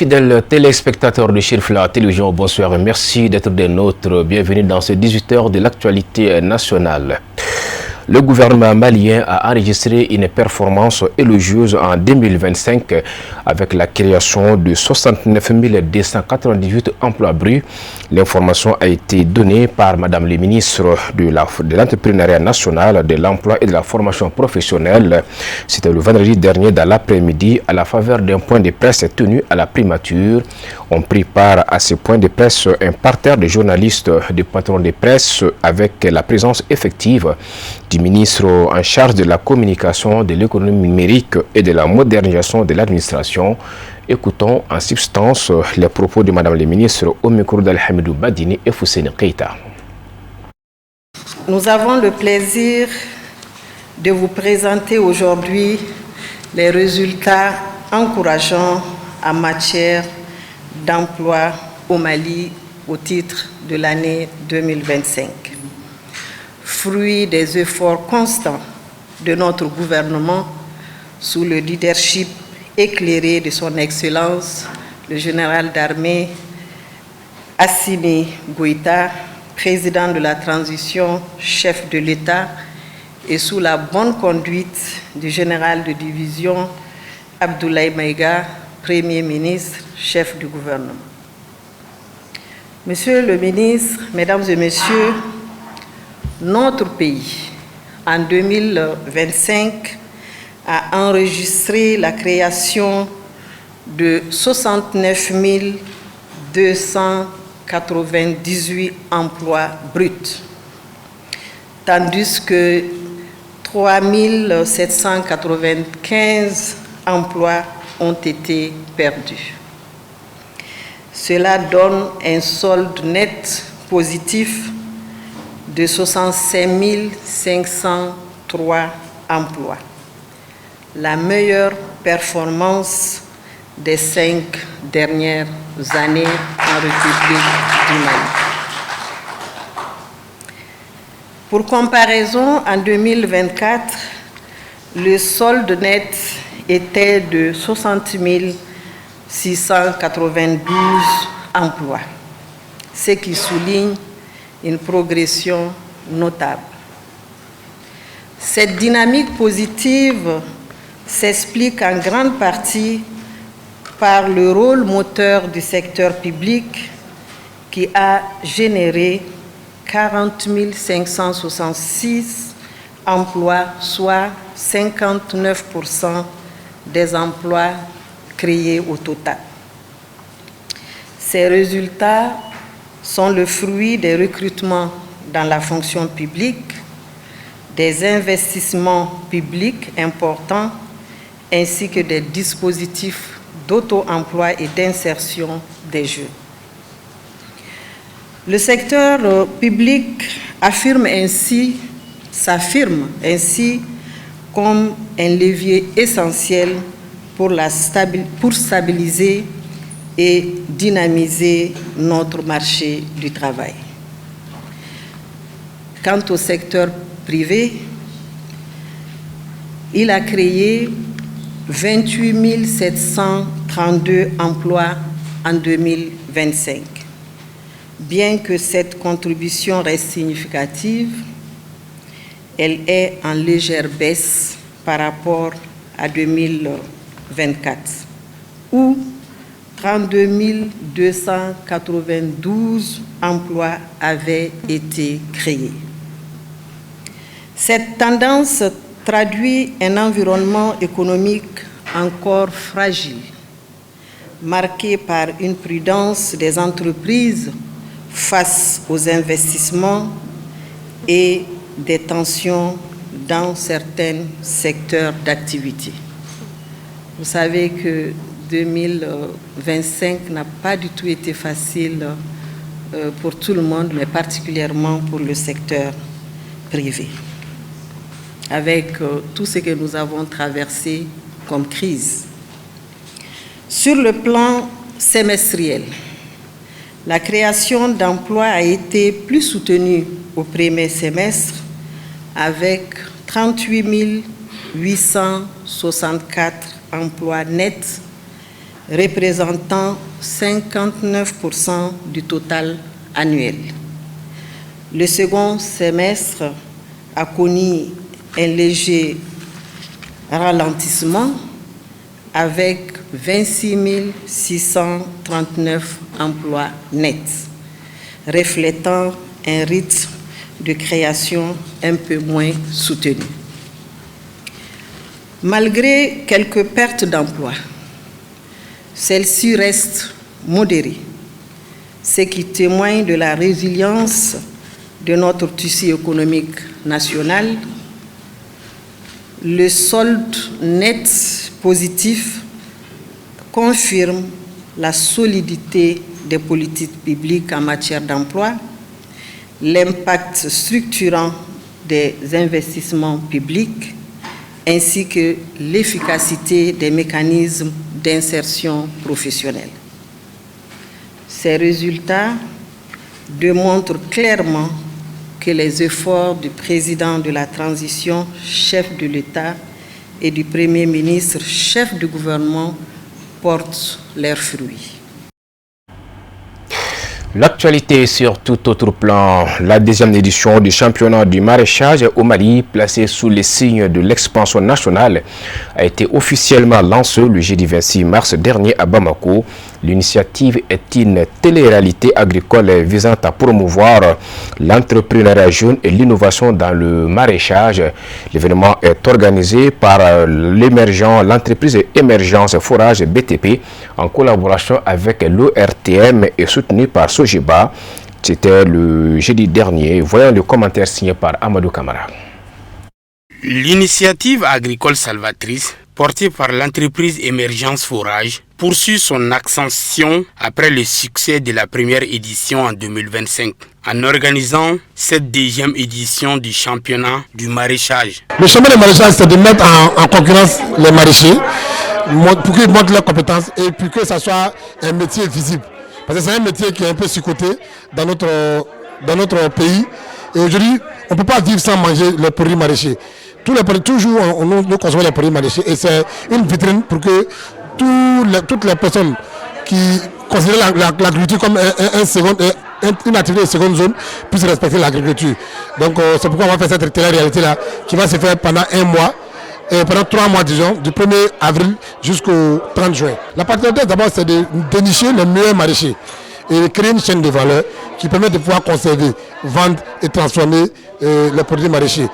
Fidèles téléspectateurs de Chirfla Télévision, bonsoir et merci d'être des nôtres. Bienvenue dans ce 18h de l'actualité nationale. Le gouvernement malien a enregistré une performance élogieuse en 2025 avec la création de 69 298 emplois bruts. L'information a été donnée par Madame le ministre de l'Entrepreneuriat national, de l'Emploi et de la formation professionnelle. C'était le vendredi dernier dans l'après-midi à la faveur d'un point de presse tenu à la primature. On prit part à ce point de presse un parterre de journalistes, de patrons de presse avec la présence effective du ministre en charge de la communication, de l'économie numérique et de la modernisation de l'administration. Écoutons en substance les propos de Madame le ministre au micro d'Al-Hamidou Badini et Fousseni Keïta. Nous avons le plaisir de vous présenter aujourd'hui les résultats encourageants en matière d'emploi au Mali au titre de l'année 2025. Fruit des efforts constants de notre gouvernement sous le leadership éclairé de son Excellence, le général d'armée Assimi Goïta, président de la transition, chef de l'État, et sous la bonne conduite du général de division Abdoulaye Maïga, Premier ministre, chef du gouvernement. Monsieur le ministre, Mesdames et Messieurs, notre pays, en 2025, a enregistré la création de 69 298 emplois bruts, tandis que 3 795 emplois ont été perdus. Cela donne un solde net positif de 65 503 emplois, la meilleure performance des 5 dernières années en République du Mali. Pour comparaison, en 2024, le solde net était de 60 692 emplois, ce qui souligne une progression notable. Cette dynamique positive s'explique en grande partie par le rôle moteur du secteur public qui a généré 40 566 emplois, soit 59% des emplois créés au total. Ces résultats sont le fruit des recrutements dans la fonction publique, des investissements publics importants, ainsi que des dispositifs d'auto-emploi et d'insertion des jeunes. Le secteur public s'affirme ainsi comme un levier essentiel pour stabiliser et dynamiser notre marché du travail. Quant au secteur privé, il a créé 28 732 emplois en 2025. Bien que cette contribution reste significative, elle est en légère baisse par rapport à 2024, où 32 292 emplois avaient été créés. Cette tendance traduit un environnement économique encore fragile, marqué par une prudence des entreprises face aux investissements et des tensions dans certains secteurs d'activité. Vous savez que 2025 n'a pas du tout été facile pour tout le monde, mais particulièrement pour le secteur privé, avec tout ce que nous avons traversé comme crise. Sur le plan semestriel, la création d'emplois a été plus soutenue au premier semestre avec 38 864 emplois nets représentant 59% du total annuel. Le second semestre a connu un léger ralentissement avec 26 639 emplois nets, reflétant un rythme de création un peu moins soutenu. Malgré quelques pertes d'emplois, celles-ci restent modérées, ce qui témoigne de la résilience de notre tissu économique national. Le solde net positif confirme la solidité des politiques publiques en matière d'emploi, l'impact structurant des investissements publics, ainsi que l'efficacité des mécanismes d'insertion professionnelle. Ces résultats démontrent clairement que les efforts du président de la transition, chef de l'État, et du Premier ministre, chef du gouvernement, portent leurs fruits. L'actualité sur tout autre plan, la deuxième édition du championnat du maraîchage au Mali, placée sous les signes de l'expansion nationale, a été officiellement lancée le jeudi 26 mars dernier à Bamako. L'initiative est une télé-réalité agricole visant à promouvoir l'entrepreneuriat jeune et l'innovation dans le maraîchage. L'événement est organisé par l'entreprise Émergence Forage BTP en collaboration avec l'ORTM et soutenu par Sojiba. C'était le jeudi dernier. Voyons le commentaire signé par Amadou Kamara. L'initiative agricole salvatrice, portée par l'entreprise Émergence Forage, poursuit son ascension après le succès de la première édition en 2025, en organisant cette deuxième édition du championnat du maraîchage. Le championnat du maraîchage, c'est de mettre en concurrence les maraîchers pour qu'ils montrent leurs compétences et pour que ça soit un métier visible. Parce que c'est un métier qui est un peu surcoté dans notre pays. Et aujourd'hui, on ne peut pas vivre sans manger les produits maraîchers. Toujours, nous consommons les produits maraîchers. Et c'est une vitrine pour que toutes les personnes qui considèrent l'agriculture comme une activité de seconde zone puissent respecter l'agriculture. Donc c'est pourquoi on va faire cette télé-réalité-là qui va se faire pendant un mois. Et pendant 3 mois, disons, du 1er avril jusqu'au 30 juin. La particularité d'abord, c'est de dénicher les meilleurs maraîchers et de créer une chaîne de valeur qui permet de pouvoir conserver, vendre et transformer les produits maraîchers.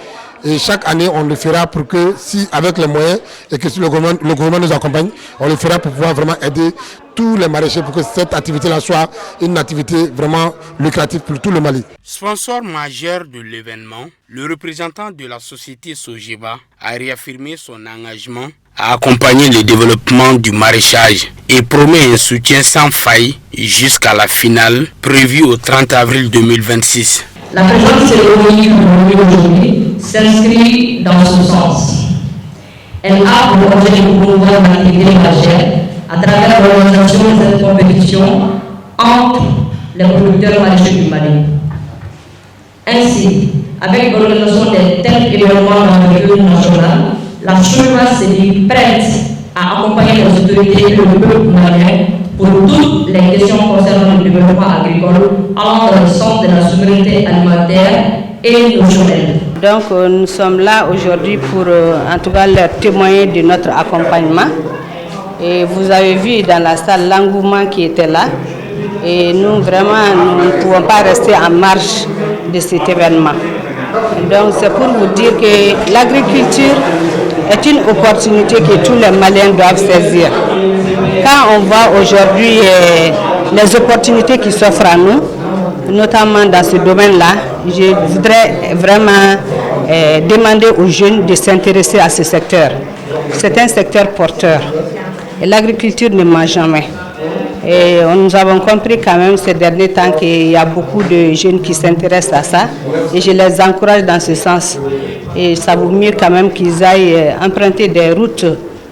Et chaque année, on le fera pour que, si avec les moyens et que si le gouvernement nous accompagne, on le fera pour pouvoir vraiment aider tous les maraîchers pour que cette activité-là soit une activité vraiment lucrative pour tout le Mali. Sponsor majeur de l'événement, le représentant de la société Sojiba a réaffirmé son engagement à accompagner le développement du maraîchage et promet un soutien sans faille jusqu'à la finale prévue au 30 avril 2026. La présente cérémonie que nous menons aujourd'hui s'inscrit dans ce sens. Elle a pour objet de promouvoir l'activité maraîchère à travers l'organisation de cette compétition entre les producteurs maraîchers du Mali. Ainsi, avec l'organisation de tels événements d'envergure nationale, la Sojiba s'est dit prête à accompagner les autorités et le peuple malien pour toutes les questions concernant le développement agricole allant dans le sens de la souveraineté alimentaire et nutritionnelle. Donc nous sommes là aujourd'hui pour en tout cas leur témoigner de notre accompagnement. Et vous avez vu dans la salle l'engouement qui était là. Et nous vraiment nous ne pouvons pas rester en marge de cet événement. Donc c'est pour vous dire que l'agriculture est une opportunité que tous les Maliens doivent saisir. Quand on voit aujourd'hui les opportunités qui s'offrent à nous, notamment dans ce domaine-là, je voudrais vraiment demander aux jeunes de s'intéresser à ce secteur. C'est un secteur porteur. Et l'agriculture ne ment jamais. Et nous avons compris quand même ces derniers temps qu'il y a beaucoup de jeunes qui s'intéressent à ça. Et je les encourage dans ce sens. Et ça vaut mieux quand même qu'ils aillent emprunter des routes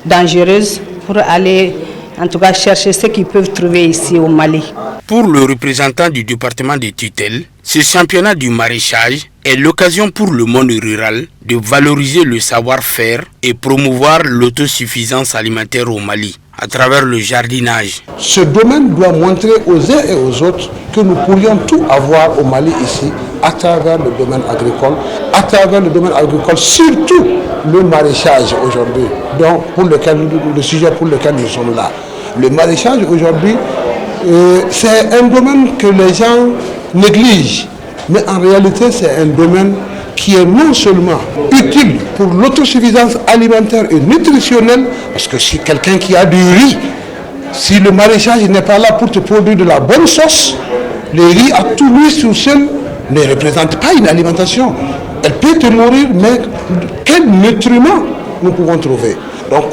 dangereuses pour aller en tout cas chercher ce qu'ils peuvent trouver ici au Mali. Pour le représentant du département de tutelle, ce championnat du maraîchage est l'occasion pour le monde rural de valoriser le savoir-faire et promouvoir l'autosuffisance alimentaire au Mali, à travers le jardinage. Ce domaine doit montrer aux uns et aux autres que nous pourrions tout avoir au Mali ici, à travers le domaine agricole, surtout le maraîchage aujourd'hui, le sujet pour lequel nous sommes là. Le maraîchage aujourd'hui, c'est un domaine que les gens négligent, mais en réalité c'est un domaine qui est non seulement utile pour l'autosuffisance alimentaire et nutritionnelle, parce que si quelqu'un qui a du riz, si le maraîchage n'est pas là pour te produire de la bonne sauce, le riz à tout lui tout seul ne représente pas une alimentation. Elle peut te nourrir, mais quels nutriments nous pouvons trouver? Donc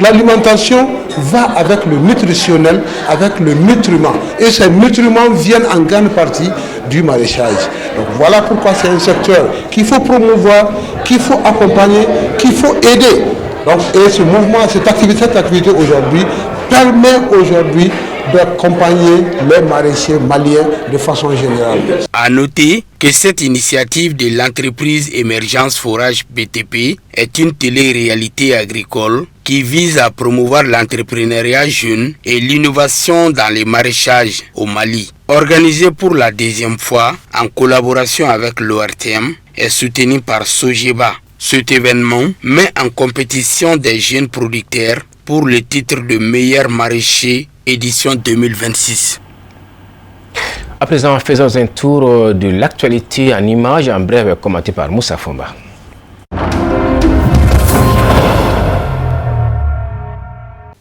l'alimentation va avec le nutritionnel, avec le nutriment. Et ces nutriments viennent en grande partie du maraîchage. Donc voilà pourquoi c'est un secteur qu'il faut promouvoir, qu'il faut accompagner, qu'il faut aider. Donc, et ce mouvement, cette activité aujourd'hui permet aujourd'hui d'accompagner les maraîchers maliens de façon générale. À noter que cette initiative de l'entreprise Émergence Forage BTP est une télé-réalité agricole qui vise à promouvoir l'entrepreneuriat jeune et l'innovation dans les maraîchages au Mali. Organisée pour la deuxième fois en collaboration avec l'ORTM et soutenue par Sogeba. Cet événement met en compétition des jeunes producteurs pour le titre de meilleur maraîcher édition 2026. À présent, faisons un tour de l'actualité en images, en bref commenté par Moussa Fomba.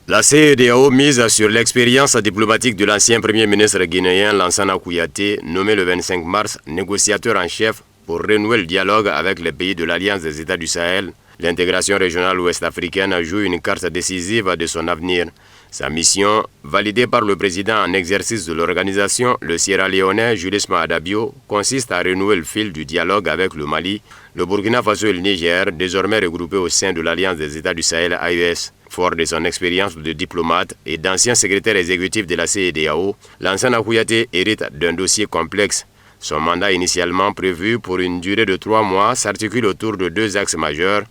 La CEDEAO mise sur l'expérience diplomatique de l'ancien premier ministre guinéen Lansana Kouyaté, nommé le 25 mars négociateur en chef pour renouer le dialogue avec les pays de l'Alliance des États du Sahel. L'intégration régionale ouest-africaine joue une carte décisive de son avenir. Sa mission, validée par le président en exercice de l'organisation, le Sierra-Léonais Julius Maada-Bio, consiste à renouer le fil du dialogue avec le Mali, le Burkina Faso et le Niger, désormais regroupés au sein de l'Alliance des États du Sahel AES. Fort de son expérience de diplomate et d'ancien secrétaire exécutif de la CEDEAO, Lansana Kouyaté hérite d'un dossier complexe. Son mandat initialement prévu pour une durée de 3 mois s'articule autour de 2 axes majeurs.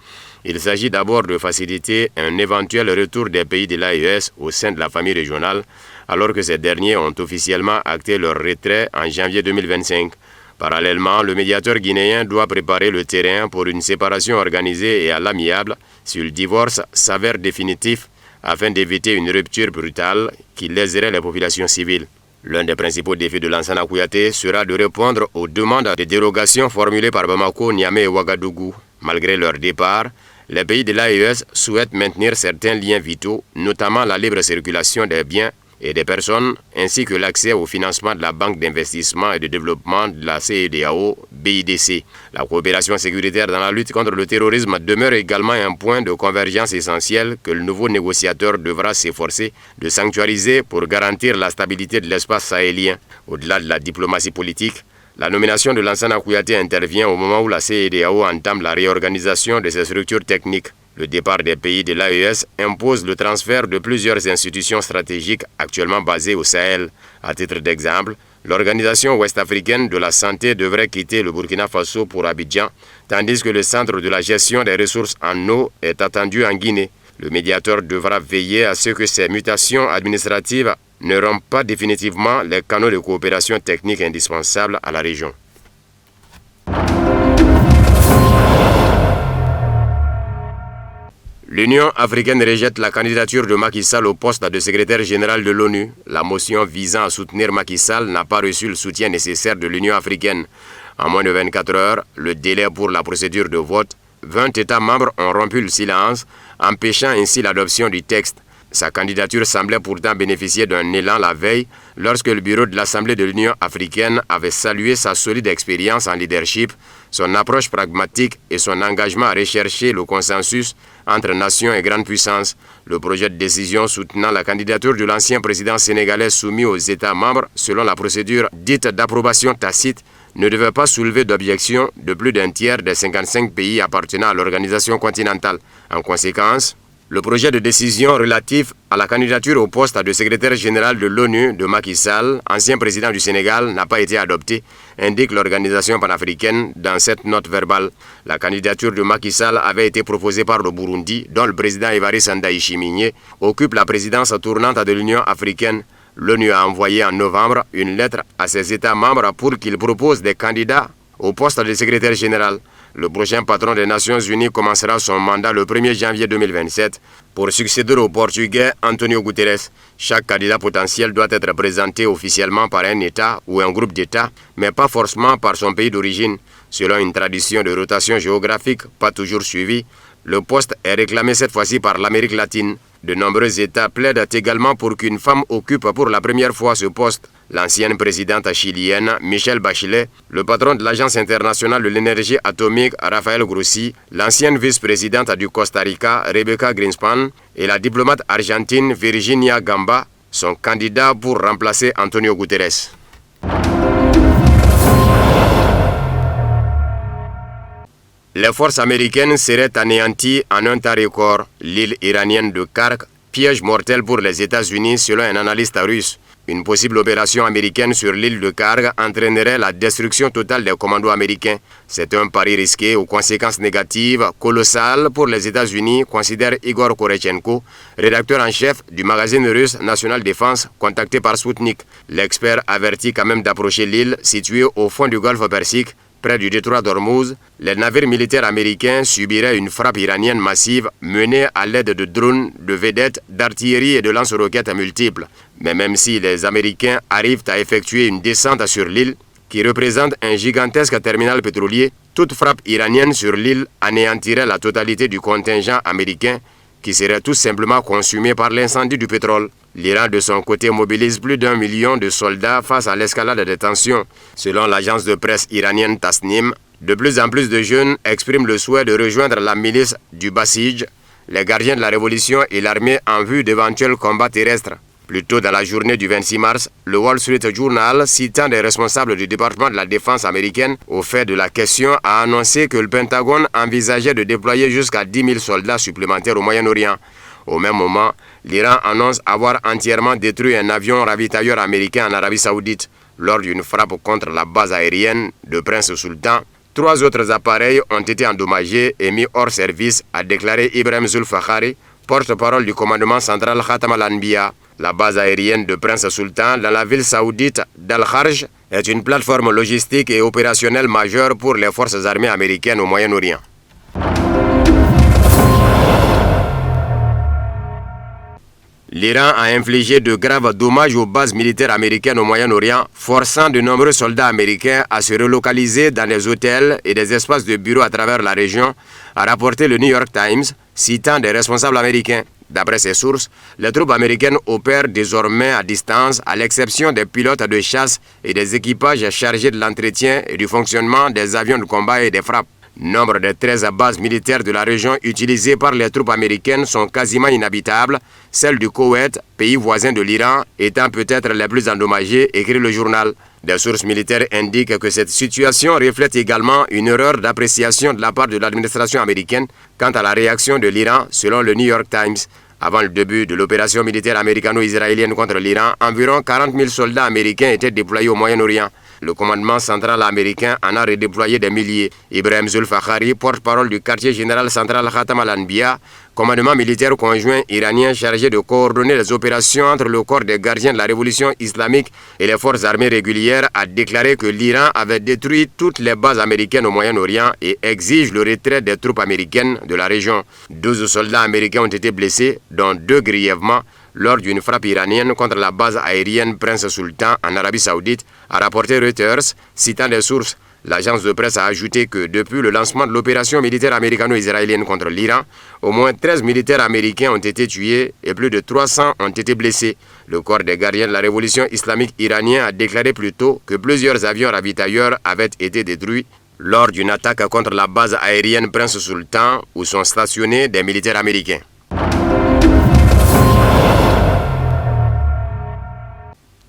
Il s'agit d'abord de faciliter un éventuel retour des pays de l'AES au sein de la famille régionale, alors que ces derniers ont officiellement acté leur retrait en janvier 2025. Parallèlement, le médiateur guinéen doit préparer le terrain pour une séparation organisée et à l'amiable si le divorce s'avère définitif afin d'éviter une rupture brutale qui léserait les populations civiles. L'un des principaux défis de Lansana Kouyaté sera de répondre aux demandes de dérogation formulées par Bamako, Niamey et Ouagadougou. Malgré leur départ, les pays de l'AES souhaitent maintenir certains liens vitaux, notamment la libre circulation des biens et des personnes, ainsi que l'accès au financement de la Banque d'investissement et de développement de la CEDEAO, BIDC. La coopération sécuritaire dans la lutte contre le terrorisme demeure également un point de convergence essentiel que le nouveau négociateur devra s'efforcer de sanctuariser pour garantir la stabilité de l'espace sahélien. Au-delà de la diplomatie politique, la nomination de Lansana Kouyaté intervient au moment où la CEDEAO entame la réorganisation de ses structures techniques. Le départ des pays de l'AES impose le transfert de plusieurs institutions stratégiques actuellement basées au Sahel. À titre d'exemple, l'Organisation ouest-africaine de la santé devrait quitter le Burkina Faso pour Abidjan, tandis que le centre de la gestion des ressources en eau est attendu en Guinée. Le médiateur devra veiller à ce que ces mutations administratives ne rompent pas définitivement les canaux de coopération technique indispensables à la région. L'Union africaine rejette la candidature de Macky Sall au poste de secrétaire général de l'ONU. La motion visant à soutenir Macky Sall n'a pas reçu le soutien nécessaire de l'Union africaine. En moins de 24 heures, le délai pour la procédure de vote, 20 États membres ont rompu le silence, empêchant ainsi l'adoption du texte. Sa candidature semblait pourtant bénéficier d'un élan la veille, lorsque le bureau de l'Assemblée de l'Union africaine avait salué sa solide expérience en leadership, son approche pragmatique et son engagement à rechercher le consensus entre nations et grandes puissances. Le projet de décision soutenant la candidature de l'ancien président sénégalais soumis aux États membres selon la procédure dite d'approbation tacite ne devait pas soulever d'objection de plus d'un tiers des 55 pays appartenant à l'organisation continentale. En conséquence, Le projet de décision relatif à la candidature au poste de secrétaire général de l'ONU de Macky Sall, ancien président du Sénégal, n'a pas été adopté, indique l'organisation panafricaine dans cette note verbale. La candidature de Macky Sall avait été proposée par le Burundi, dont le président Évariste Ndayishimiye occupe la présidence tournante de l'Union africaine. L'ONU a envoyé en novembre une lettre à ses États membres pour qu'ils proposent des candidats au poste de secrétaire général. Le prochain patron des Nations Unies commencera son mandat le 1er janvier 2027 pour succéder au Portugais Antonio Guterres. Chaque candidat potentiel doit être présenté officiellement par un État ou un groupe d'États, mais pas forcément par son pays d'origine. Selon une tradition de rotation géographique pas toujours suivie, le poste est réclamé cette fois-ci par l'Amérique latine. De nombreux États plaident également pour qu'une femme occupe pour la première fois ce poste. L'ancienne présidente chilienne, Michelle Bachelet, le patron de l'Agence internationale de l'énergie atomique, Rafael Grossi, l'ancienne vice-présidente du Costa Rica, Rebecca Greenspan, et la diplomate argentine Virginia Gamba sont candidats pour remplacer Antonio Guterres. Les forces américaines seraient anéanties en un temps record. L'île iranienne de Kark, piège mortel pour les États-Unis selon un analyste russe. Une possible opération américaine sur l'île de Kark entraînerait la destruction totale des commandos américains. C'est un pari risqué aux conséquences négatives colossales pour les États-Unis, considère Igor Korechenko, rédacteur en chef du magazine russe National Defense, contacté par Sputnik. L'expert avertit quand même d'approcher l'île située au fond du golfe Persique, près du détroit d'Ormuz. Les navires militaires américains subiraient une frappe iranienne massive menée à l'aide de drones, de vedettes, d'artillerie et de lance-roquettes multiples. Mais même si les Américains arrivent à effectuer une descente sur l'île, qui représente un gigantesque terminal pétrolier, toute frappe iranienne sur l'île anéantirait la totalité du contingent américain, qui serait tout simplement consumé par l'incendie du pétrole. L'Iran, de son côté, mobilise plus d'1 million de soldats face à l'escalade des tensions. Selon l'agence de presse iranienne Tasnim, de plus en plus de jeunes expriment le souhait de rejoindre la milice du Basij, les gardiens de la révolution et l'armée en vue d'éventuels combats terrestres. Plus tôt dans la journée du 26 mars, le Wall Street Journal, citant des responsables du département de la défense américaine au fait de la question, a annoncé que le Pentagone envisageait de déployer jusqu'à 10 000 soldats supplémentaires au Moyen-Orient. Au même moment, l'Iran annonce avoir entièrement détruit un avion ravitailleur américain en Arabie Saoudite lors d'une frappe contre la base aérienne de Prince Sultan. 3 autres appareils ont été endommagés et mis hors service, a déclaré Ibrahim Zulfakhari, porte-parole du commandement central Khatam al-Anbiya. La base aérienne de Prince Sultan dans la ville saoudite d'Al-Kharj est une plateforme logistique et opérationnelle majeure pour les forces armées américaines au Moyen-Orient. L'Iran a infligé de graves dommages aux bases militaires américaines au Moyen-Orient, forçant de nombreux soldats américains à se relocaliser dans des hôtels et des espaces de bureaux à travers la région, a rapporté le New York Times, citant des responsables américains. D'après ces sources, les troupes américaines opèrent désormais à distance, à l'exception des pilotes de chasse et des équipages chargés de l'entretien et du fonctionnement des avions de combat et des frappes. Nombre de 13 bases militaires de la région utilisées par les troupes américaines sont quasiment inhabitables, celles du Koweït, pays voisin de l'Iran, étant peut-être les plus endommagées, écrit le journal. Des sources militaires indiquent que cette situation reflète également une erreur d'appréciation de la part de l'administration américaine quant à la réaction de l'Iran, selon le New York Times. Avant le début de l'opération militaire américano-israélienne contre l'Iran, environ 40 000 soldats américains étaient déployés au Moyen-Orient. Le commandement central américain en a redéployé des milliers. Ibrahim Zulfakhari, porte-parole du quartier général central Khatam al-Anbiya, commandement militaire conjoint iranien chargé de coordonner les opérations entre le corps des gardiens de la révolution islamique et les forces armées régulières, a déclaré que l'Iran avait détruit toutes les bases américaines au Moyen-Orient et exige le retrait des troupes américaines de la région. 12 soldats américains ont été blessés, dont 2 grièvement, lors d'une frappe iranienne contre la base aérienne Prince Sultan en Arabie Saoudite, a rapporté Reuters, citant des sources. L'agence de presse a ajouté que depuis le lancement de l'opération militaire américano-israélienne contre l'Iran, au moins 13 militaires américains ont été tués et plus de 300 ont été blessés. Le corps des gardiens de la révolution islamique iranien a déclaré plus tôt que plusieurs avions ravitailleurs avaient été détruits lors d'une attaque contre la base aérienne Prince Sultan où sont stationnés des militaires américains.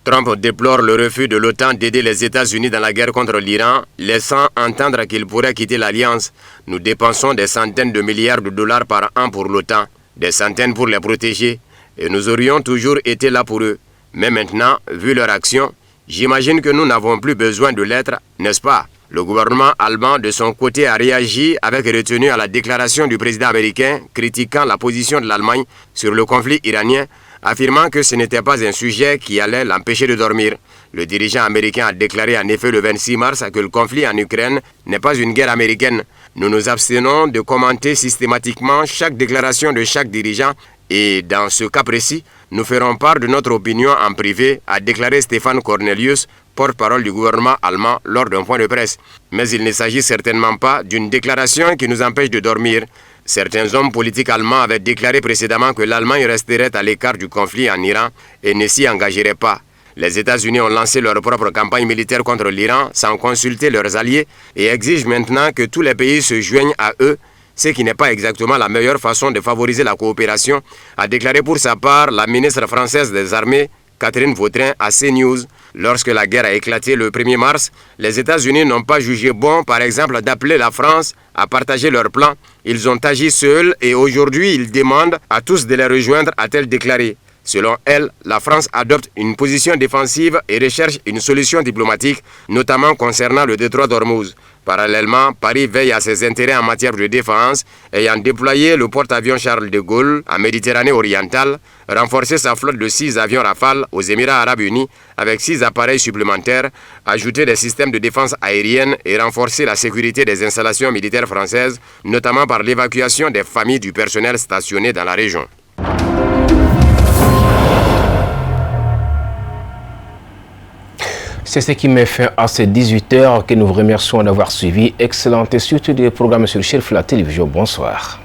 Trump déplore le refus de l'OTAN d'aider les États-Unis dans la guerre contre l'Iran, laissant entendre qu'il pourrait quitter l'alliance. Nous dépensons des centaines de milliards de dollars par an pour l'OTAN. des centaines pour les protéger, et nous aurions toujours été là pour eux. Mais maintenant, vu leur action, j'imagine que nous n'avons plus besoin de l'être, n'est-ce pas? Le gouvernement allemand, de son côté, a réagi avec retenue à la déclaration du président américain critiquant la position de l'Allemagne sur le conflit iranien, affirmant que ce n'était pas un sujet qui allait l'empêcher de dormir. Le dirigeant américain a déclaré en effet le 26 mars que le conflit en Ukraine n'est pas une guerre américaine. Nous nous abstenons de commenter systématiquement chaque déclaration de chaque dirigeant et dans ce cas précis, nous ferons part de notre opinion en privé, a déclaré Stefan Cornelius, porte-parole du gouvernement allemand lors d'un point de presse. Mais il ne s'agit certainement pas d'une déclaration qui nous empêche de dormir. Certains hommes politiques allemands avaient déclaré précédemment que l'Allemagne resterait à l'écart du conflit en Iran et ne s'y engagerait pas. Les États-Unis ont lancé leur propre campagne militaire contre l'Iran sans consulter leurs alliés et exigent maintenant que tous les pays se joignent à eux, ce qui n'est pas exactement la meilleure façon de favoriser la coopération, a déclaré pour sa part la ministre française des Armées, Catherine Vautrin, à CNews. Lorsque la guerre a éclaté le 1er mars, les États-Unis n'ont pas jugé bon, par exemple, d'appeler la France à partager leur plan. Ils ont agi seuls et aujourd'hui, ils demandent à tous de les rejoindre, a-t-elle déclaré. Selon elle, la France adopte une position défensive et recherche une solution diplomatique, notamment concernant le détroit d'Ormuz. Parallèlement, Paris veille à ses intérêts en matière de défense, ayant déployé le porte-avions Charles de Gaulle en Méditerranée orientale, renforcé sa flotte de 6 avions Rafale aux Émirats arabes unis avec 6 appareils supplémentaires, ajouté des systèmes de défense aérienne et renforcé la sécurité des installations militaires françaises, notamment par l'évacuation des familles du personnel stationné dans la région. C'est ce qui met fin à ces 18h que nous vous remercions d'avoir suivi. Excellente suite des programmes sur Chérif la télévision. Bonsoir.